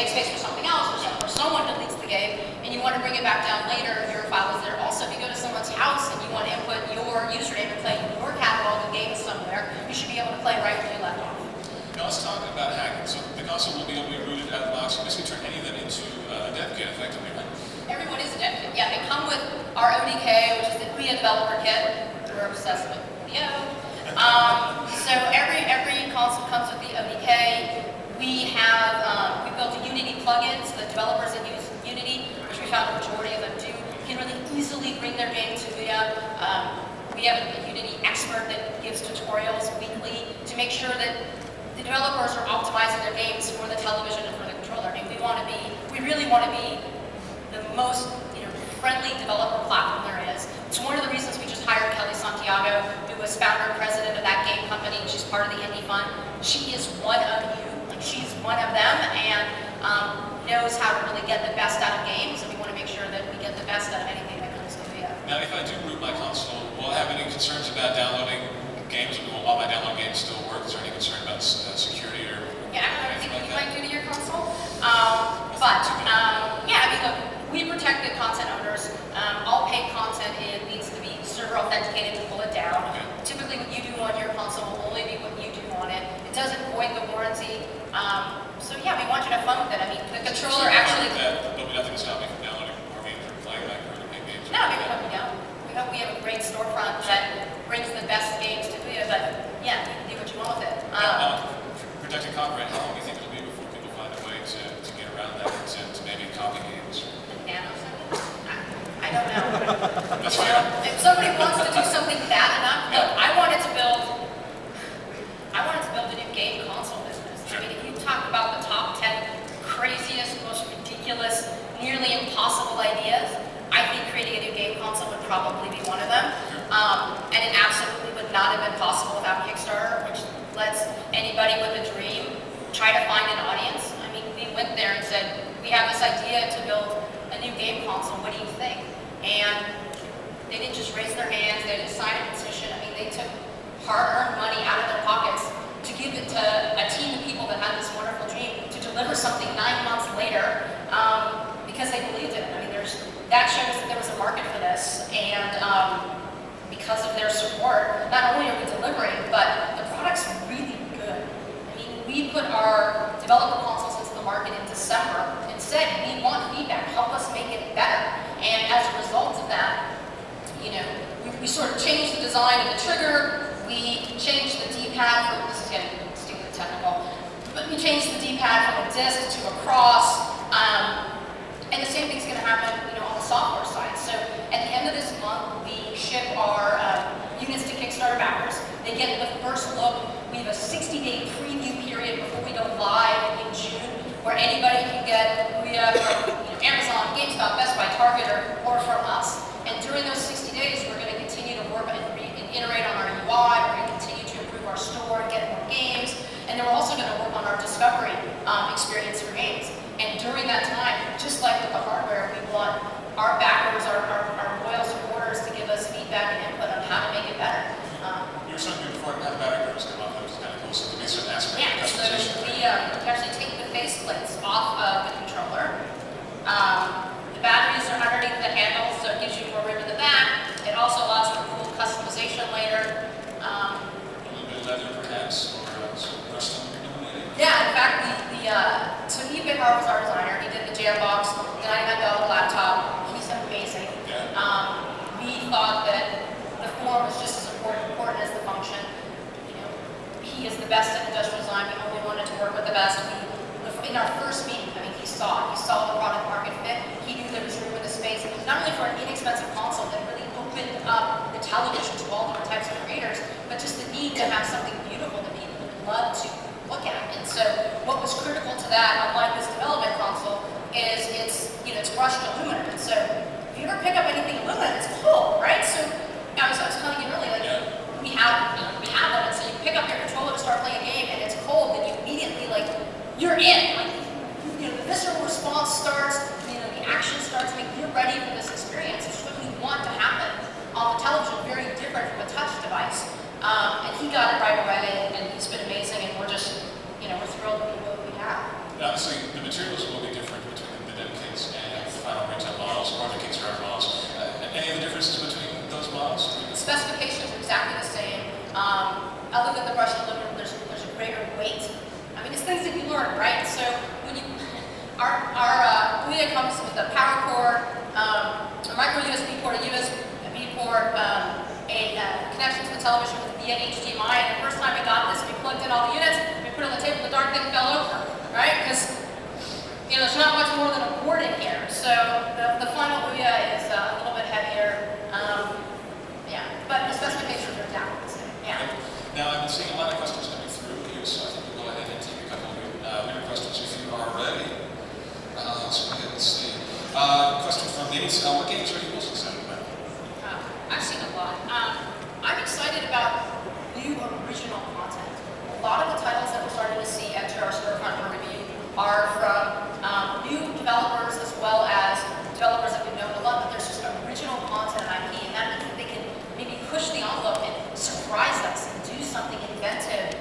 make space for something else, or someone deletes the game, and you want to bring it back down later, your file is there. Also, if you go to someone's house and you want to input your username to play your catalog of games somewhere, you should be able to play right where you left off. Now let's talk about hacking. So the console will be able to be rooted out of the box. You basically turn any of them into a dev kit effectively, right? Everyone is a dev kit. Yeah, they come with our ODK, which is the Ouya developer kit. We're obsessed with Ouya. So every console comes with the ODK. We built a Unity plugin, so the developers that use Unity, which we found a majority of them do, can really easily bring their game to Ouya. We have a Unity expert that gives tutorials weekly to make sure that the developers are optimizing their games for the television and for the controller. I mean, we really want to be the most friendly developer platform there is. It's one of the reasons we just hired Kelly Santiago, who was founder and president of that game company. She's part of the Indie Fund. She is one of you, like she's one of them, and knows how to really get the best out of games, and we want to make sure that we get the best out of anything that comes to Ouya. Now, if I do root my console, will I have any concerns about downloading games? Will all my download games still work? Is there any concern about security or yeah, I don't think like you that? might do to your console. Yeah, I mean, look, we protect the content owners. All paid content needs to be server authenticated to pull it down. Okay. Typically, what you do on your console will only be what you do on it. It doesn't void the warranty. So yeah, we want you to have fun with it. I mean, the controller actually. There'll be nothing to stop me from downloading more games or playing back or paid games. No, we hope we don't. We hope we have a great storefront that brings the best games to Ouya. But yeah, you can do what you want with it. Protecting copyright. How long do you think it'll be before people find a way to get around that and to maybe copy games? Nanoseconds? I don't know. That's fine. If somebody wants to do something bad enough, look, I wanted to build a new game console business. I mean, if you talk about the top 10 craziest, most ridiculous, nearly impossible ideas, I think creating a new game console would probably be one of them. And it absolutely would not have been possible without Kickstarter, which lets anybody with a dream try to find an audience. I mean, we went there and said, we have this idea to build a new game console, what do you think? And they didn't just raise their hands, they didn't sign a petition. I mean, they took hard-earned money out of their pockets to give it to a team of people that had this wonderful dream to deliver something 9 months later because they believed in it. I mean, that shows that there was a market for this, and because of their support, not only are we delivering, but the product's really good. I mean, we put our developer consoles into the market in December and said, we want feedback, help us make it better. And as a result of that, we sort of changed the design of the trigger, we changed the D-pad, this is getting stupid technical, but we changed the D-pad from a disc to a cross, and the same thing's going to happen on the software side. So at the end of this month, we ship our units to Kickstarter backers. They get the first look. We have a 60-day preview period before we go live in June, where anybody can get Ouya from Amazon, GameStop, Best Buy, Target, or from us. And during those 60 days, we're going to continue to work and iterate on our UI. We're going to continue to improve our store, get more games, and then we're also going to work on our discovery experience for games. And during that time, just like with the hardware, we want our backers, our loyal supporters to give us feedback and input on how to make it better. You were talking before how the battery curves come up. That was kind of cool. So there'll be certain aspects of customization. So we actually take the faceplates off of the controller. The batteries are underneath the handle, so it gives you more room in the back. It also allows for cool customization later. A little bit of leather, perhaps, or some rust on your Yeah, in fact, so Ian Bihar was our designer. He did the Jambox, the $99 laptop. He's amazing. Yeah. We thought that the form was just as important as the function. He is the best at industrial design. We only wanted to work with the best. In our first meeting, I mean, he saw the product market fit. He knew there was room in the space, not only for an inexpensive console that really opened up the television to all different types of creators, but just the need to have something beautiful that people would love to look at. And so what was critical to that, unlike this development console, is it's brushed aluminum. And so if you ever pick up anything aluminum, it's cold, right? So I was telling you earlier, we have them, and so you pick up your controller to start playing a game, and it's cold, and you immediately you're in. The visceral response starts, the action starts, you're ready for this experience. It's what we want to happen on the television, very different from a touch device. And he got it right away, and he's been amazing, and we're just, we're thrilled with what we have. Obviously, the materials will be different between the dedicates and the final retail models, or the Kickstarter models. Any other differences between those models? The specifications are exactly the same. Other than the brush aluminum, there's a greater weight. I mean, it's things that you learn, right? So when you, our Ouya comes with a power cord, a micro USB port, a USB port, a connection to the television with via HDMI. And the first time we got this, we plugged in all the units, we put it on the table, the darn thing fell over, right? Because there's not much more than a board in here. So the final Ouya is a little bit heavier. Yeah, but the specifications are down. Yeah. Okay. Now, I've been seeing a lot of questions coming through here, so I think we'll go ahead and take a couple of your questions if you are ready. Let's go ahead and see. Question from Nate. What games are you most excited about? I've seen a lot. I'm excited about new original content. A lot of the titles that we're starting to see enter our storefront for review are from new developers as well as developers that we've known a lot, but there's just original content and IP, and that means that they can maybe push the envelope and surprise us and do something inventive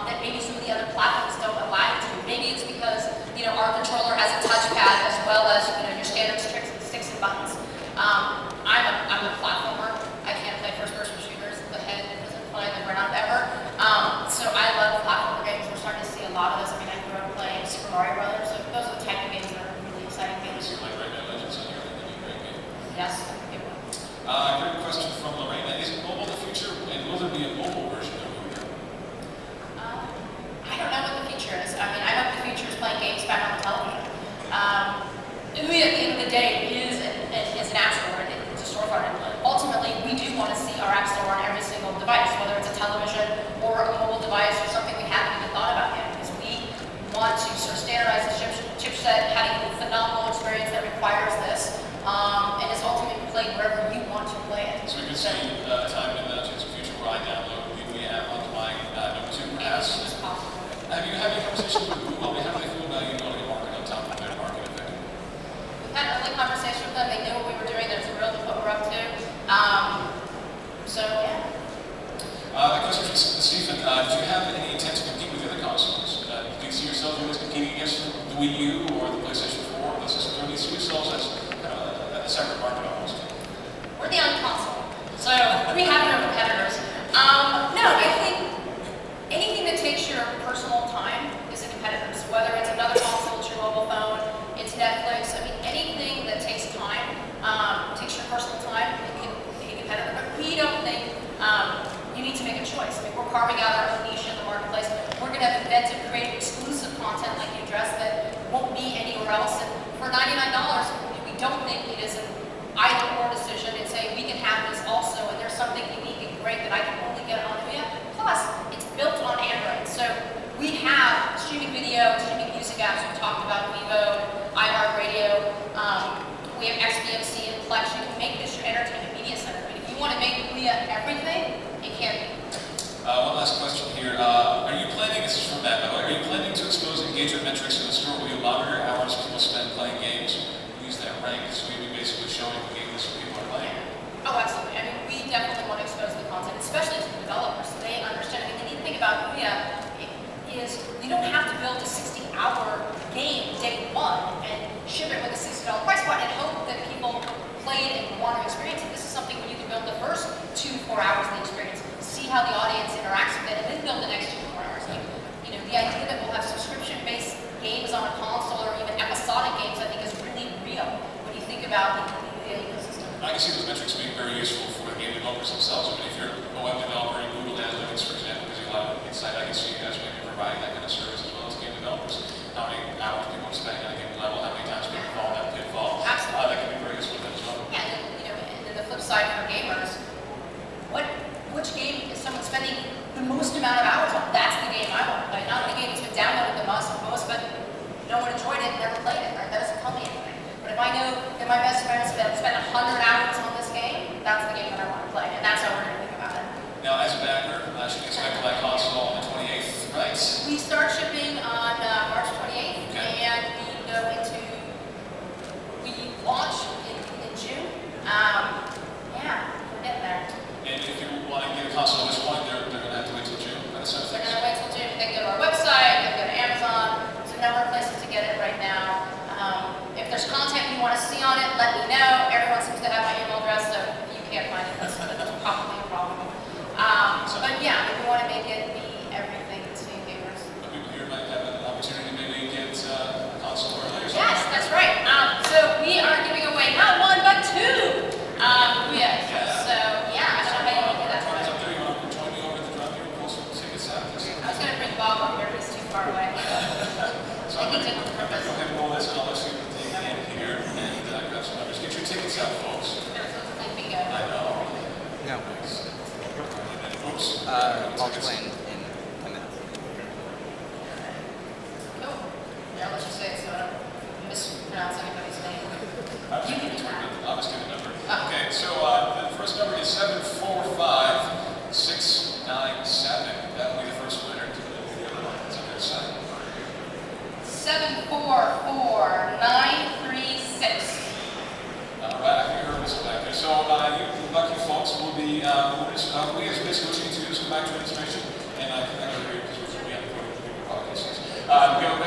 that maybe some of the other platforms don't allow you to. Maybe it's because our controller has a touchpad as well as your standard sticks and buttons. I'm a platformer. I can't play first-person shooters. The head doesn't fly the ground ever. So I love platformer games. We're starting to see a lot of those. I mean, I grew up playing Super Mario Brothers. So those are the type of games that are really exciting games. So you like Rayman Legends on here? That'd be a great game. Yes, it will. Great question from Lorena. Is mobile the future, and will there be a mobile version of Ouya? I don't know what the future is. I mean, I hope the future is playing games back on the television. Ouya, at the end of the day, is an app store. It's a storefront. Ultimately, we do want to see our app store on every single device, whether it's a television or a mobile device or something we haven't even thought about yet, because we want to sort of standardize the chipset, having a phenomenal experience that requires this, and is ultimately played wherever you want to play it. So we could see a time in the future where I download the Ouya app onto my number 2 perhaps. As possible. Have you had any conversations with Google? How do they feel about you going to market on top of their market effect? We've had an early conversation with them. They knew what we were doing. They're thrilled with what we're up to. So, yeah. A question from Stephen. Do you have any intent to compete with the other consoles? Do you see yourself always competing against the Wii U or the PlayStation 4 or the System? Do you see yourselves as a separate market almost? We're the only console, so we have no competitors. No, I think anything that takes your personal time is a competitor. So whether it's another console, it's your mobile phone, it's Netflix, I mean, anything that takes time, takes your personal time, it can be a competitor. But we don't think you need to make a choice. I mean, we're carving out our own niche in the marketplace. We're going to have inventive, creative, exclusive content like you addressed that won't be anywhere else. And for $99, we don't think it is an either-or decision. It's saying we can have this also, and there's something unique and great that I can only get on Ouya. Plus, it's built on Android. So we have streaming video, streaming music apps. We talked about Vivo, iHeartRadio. We have XBMC and Plex. You can make this your entertainment media center. But if you want to make Ouya everything, it can be. One last question here. Are you planning, this is from Matt, by the way, are you planning to expose engagement metrics in the store? Will you monitor hours people spend playing games? Use that rank, so you'll be basically showing the games that people are playing. Oh, absolutely. I mean, we definitely want to expose the content, especially to the developers, so they understand. I mean, the neat thing about Ouya is you don't have to build a 60-hour game day one and ship it with a $60 price point and hope that people play it and want to experience it. This is something where you can build the first 2 to 4 hours of the experience, see how the audience interacts with it, and then build the next 2 to 4 hours. Like, the idea that we'll have subscription-based games on a console or even episodic games, I think, is really real when you think about the ecosystem. I can see those metrics being very useful for the game developers themselves. I mean, if you're a web developer in Google Analytics, for example, gives you a lot of insight. I can see you guys maybe providing that kind of service as well to game developers. How many hours people are spending on a given level, how many times people fall down pitfall. Absolutely. That can be very useful for them as well. Yeah, and then the flip side for gamers, which game is someone spending the most amount of hours on? That's the game I want to play. Not the game that's been downloaded the most, but no one enjoyed it and never played it. Right? That doesn't tell me anything. But if I know that my best friend spent 100 hours on this game, that's the game that I want to play, and that's how we're going to think about it. Now, as a backer, should we expect to buy console on the 28th, right? We start shipping on March 28th, okay. And we launch in June. Yeah, we're getting there. And if you want to get a console at this point, they're going to have to wait till June. That's They're going to wait till June. They can go to our website, they can go to Amazon. There's a number of places to get it right now. to see on it, let me know. Everyone seems to have my email address, so if you can't find it, that's probably a problem. But yeah, we want to make it be everything to gamers. People here might have an opportunity to maybe get a console or something. Yes, that's right. So we are giving away not one, but two Ouya. So yeah, I don't know how you want to do that. Up there, you want to join me over at the drop here and pull some tickets out? I was going to bring Bob up here, but he's too far away. So I'm going to go ahead and roll this, and I'll let you take in here and grab some numbers. Get your tickets out, folks. I know. No. Oops. I'll explain in a minute. Oh, yeah, let's just say it so I don't mispronounce anybody's name. I'll just give a number. Oh. Okay, so the first number is 745697. That will be the first winner to the other one. That's on their side. 744936. All right, I think you heard this back there. So you lucky folks will be winners. We as basically what you need to do is go back to registration, and I think I can agree because we have to put it in the podcast. Go